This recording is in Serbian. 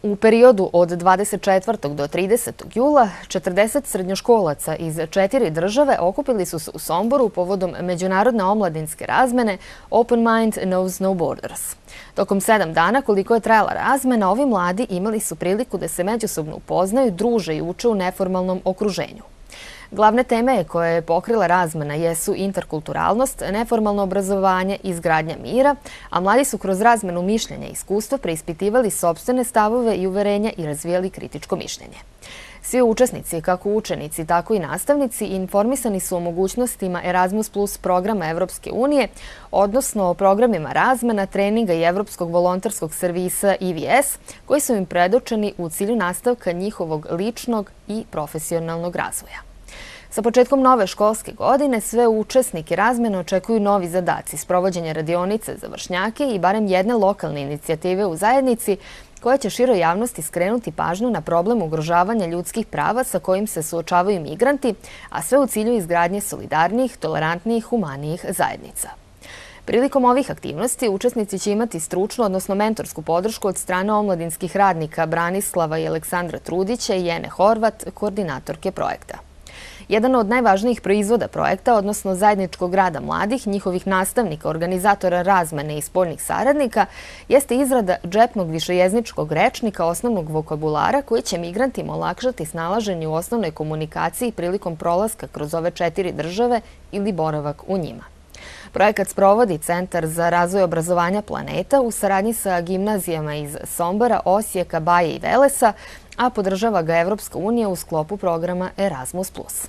U periodu od 24. do 30. jula 40 srednjoškolaca iz 4 države okupili su se u Somboru povodom međunarodne omladinske razmene Open Mind Knows No Borders. Tokom 7 dana koliko je trajala razmena, ovi mladi imali su priliku da se međusobno upoznaju, druže i uče u neformalnom okruženju. Glavne teme koje je pokrila razmena jesu interkulturalnost, neformalno obrazovanje i izgradnja mira, a mladi su kroz razmenu mišljenja i iskustva preispitivali sopstvene stavove i uverenja i razvijali kritičko mišljenje. Svi učesnici, kako učenici, tako i nastavnici, informisani su o mogućnostima Erasmus Plus programa Evropske unije, odnosno o programima razmena, treninga i Evropskog volonterskog servisa EVS, koji su im predočeni u cilju nastavka njihovog ličnog i profesionalnog razvoja. Sa početkom nove školske godine sve učesnike razmene očekuju novi zadaci, sprovođenje radionice za vršnjake i barem jedne lokalne inicijative u zajednici koja će široj javnosti skrenuti pažnju na problem ugrožavanja ljudskih prava sa kojim se suočavaju migranti, a sve u cilju izgradnje solidarnijih, tolerantnijih, humanijih zajednica. Prilikom ovih aktivnosti učesnici će imati stručnu, odnosno mentorsku podršku od strane omladinskih radnika Branislava i Aleksandra Trudića i Jene Horvat, koordinatorke projekta. Jedan od najvažnijih proizvoda projekta, odnosno zajedničkog rada mladih, njihovih nastavnika, organizatora razmene i spoljnih saradnika, jeste izrada džepnog višejezičkog rečnika osnovnog vokabulara koji će migrantima olakšati snalaženje u osnovnoj komunikaciji prilikom prolaska kroz ove 4 države ili boravak u njima. Projekat sprovodi Centar za razvoj obrazovanja Planeta u saradnji sa gimnazijama iz Sombora, Osijeka, Baje i Velesa, a podržava ga Evropska unija u sklopu programa Erasmus Plus.